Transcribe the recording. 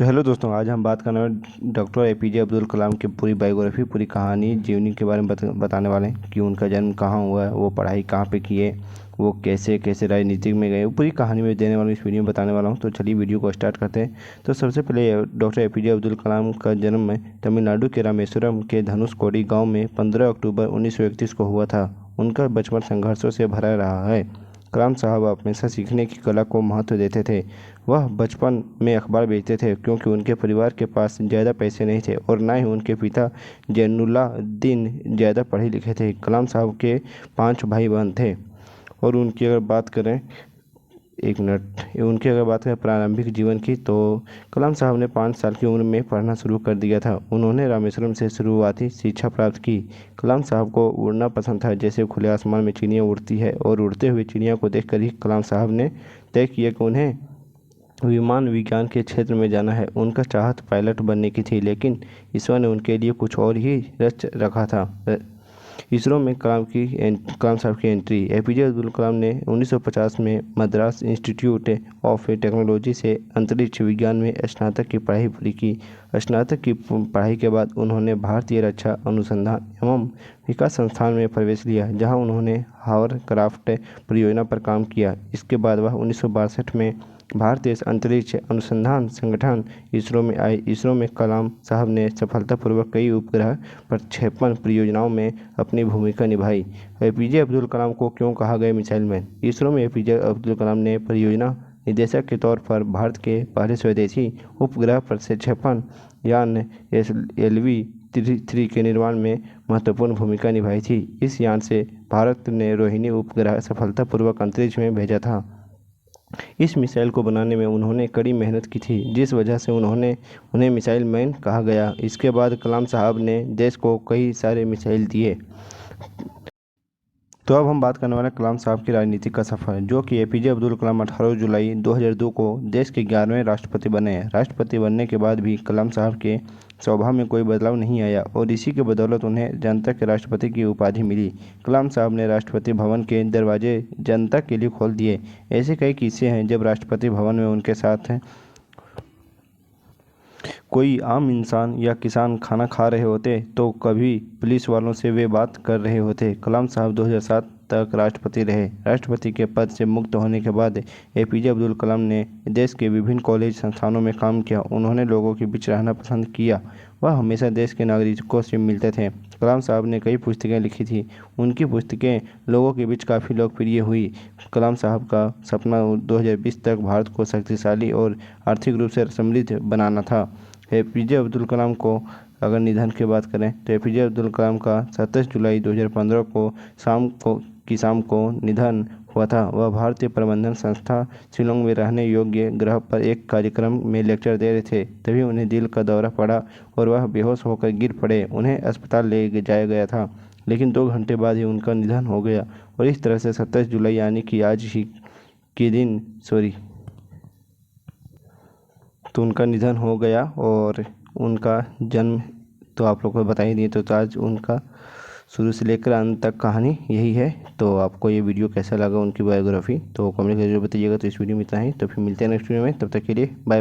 तो हेलो दोस्तों, आज हम बात करने वाले डॉक्टर एपीजे अब्दुल कलाम की पूरी बायोग्राफी, पूरी कहानी, जीवनी के बारे में बताने वाले हैं कि उनका जन्म कहाँ हुआ है, वो पढ़ाई कहाँ पे किए, वो कैसे कैसे राजनीति में गए, वो पूरी कहानी में देने वाला इस वीडियो में बताने वाला हूँ। तो चलिए वीडियो को स्टार्ट करते हैं। तो सबसे पहले डॉक्टर एपीजे अब्दुल कलाम का जन्म तमिलनाडु के रामेश्वरम के धनुषकोडी गाँव में 15 अक्टूबर 1931 को हुआ था। उनका बचपन संघर्षों से भरा रहा है। कलाम साहब हमेशा सीखने की कला को महत्व देते थे। वह बचपन में अखबार बेचते थे क्योंकि उनके परिवार के पास ज़्यादा पैसे नहीं थे और ना ही उनके पिता जैनुलाब्दीन ज़्यादा पढ़े लिखे थे। कलाम साहब के 5 भाई बहन थे और उनकी अगर बात करें प्रारंभिक जीवन की, तो कलाम साहब ने 5 साल की उम्र में पढ़ना शुरू कर दिया था। उन्होंने रामेश्वरम से शुरुआती शिक्षा प्राप्त की। कलाम साहब को उड़ना पसंद था, जैसे खुले आसमान में चिड़िया उड़ती है, और उड़ते हुए चिड़िया को देखकर ही कलाम साहब ने तय किया कि उन्हें विमान विज्ञान के क्षेत्र में जाना है। उनका चाहत पायलट बनने की थी, लेकिन ईश्वर ने उनके लिए कुछ और ही रच रखा था। इसरो में कलाम साहब की एंट्री। एपीजे अब्दुल कलाम ने 1950 में मद्रास इंस्टीट्यूट ऑफ टेक्नोलॉजी से अंतरिक्ष विज्ञान में स्नातक की पढ़ाई पूरी की। स्नातक की पढ़ाई के बाद उन्होंने भारतीय रक्षा अनुसंधान एवं विकास संस्थान में प्रवेश लिया, जहां उन्होंने हावरक्राफ्ट परियोजना पर काम किया। इसके बाद वह 1962 में भारतीय अंतरिक्ष अनुसंधान संगठन इसरो में आए। इसरो में कलाम साहब ने सफलतापूर्वक कई उपग्रह प्रक्षेपण परियोजनाओं में अपनी भूमिका निभाई। एपीजे अब्दुल कलाम को क्यों कहा गया मिसाइल मैन? इसरो में एपीजे अब्दुल कलाम ने परियोजना निदेशक के तौर पर भारत के पहले स्वदेशी उपग्रह प्रक्षेपण यान LV-3 के निर्माण में महत्वपूर्ण भूमिका निभाई थी। इस यान से भारत ने रोहिणी उपग्रह सफलतापूर्वक अंतरिक्ष में भेजा था। इस मिसाइल को बनाने में उन्होंने कड़ी मेहनत की थी, जिस वजह से उन्हें मिसाइल मैन कहा गया। इसके बाद कलाम साहब ने देश को कई सारे मिसाइल दिए। तो अब हम बात करने वाले कलाम साहब की राजनीति का सफ़र, जो कि एपीजे अब्दुल कलाम 18 जुलाई 2002 को देश के 11वें राष्ट्रपति बने। राष्ट्रपति बनने के बाद भी कलाम साहब के स्वभाव में कोई बदलाव नहीं आया और इसी के बदौलत उन्हें जनता के राष्ट्रपति की उपाधि मिली। कलाम साहब ने राष्ट्रपति भवन के दरवाजे जनता के लिए खोल दिए। ऐसे कई किस्से हैं जब राष्ट्रपति भवन में उनके साथ कोई आम इंसान या किसान खाना खा रहे होते, तो कभी पुलिस वालों से वे बात कर रहे होते। कलाम साहब 2007 तक राष्ट्रपति रहे। राष्ट्रपति के पद से मुक्त होने के बाद एपीजे अब्दुल कलाम ने देश के विभिन्न कॉलेज संस्थानों में काम किया। उन्होंने लोगों के बीच रहना पसंद किया। वह हमेशा देश के नागरिकों से मिलते थे। कलाम साहब ने कई पुस्तकें लिखी थी। उनकी पुस्तकें लोगों के बीच काफ़ी लोकप्रिय हुई। कलाम साहब का सपना 2020 तक भारत को शक्तिशाली और आर्थिक रूप से समृद्ध बनाना था। एपीजे अब्दुल कलाम को अगर निधन की बात करें, तो एपीजे अब्दुल कलाम का 27 जुलाई 2015 को शाम को निधन हुआ था। वह भारतीय प्रबंधन संस्था शिलोंग में रहने योग्य ग्रह पर एक कार्यक्रम में लेक्चर दे रहे थे, तभी उन्हें दिल का दौरा पड़ा और वह बेहोश होकर गिर पड़े। उन्हें अस्पताल ले जाया गया था, लेकिन 2 घंटे बाद ही उनका निधन हो गया। और इस तरह से 27 जुलाई यानी कि आज ही के दिन तो उनका निधन हो गया। और उनका जन्म तो आप लोग को बता ही दिए। तो आज उनका शुरू से लेकर अंत तक कहानी यही है। तो आपको ये वीडियो कैसा लगा, उनकी बायोग्राफी, तो कमेंट करके जरूर बताइएगा। तो इस वीडियो में इतना ही, तो फिर मिलते हैं नेक्स्ट वीडियो में। तब तक के लिए बाय बाय।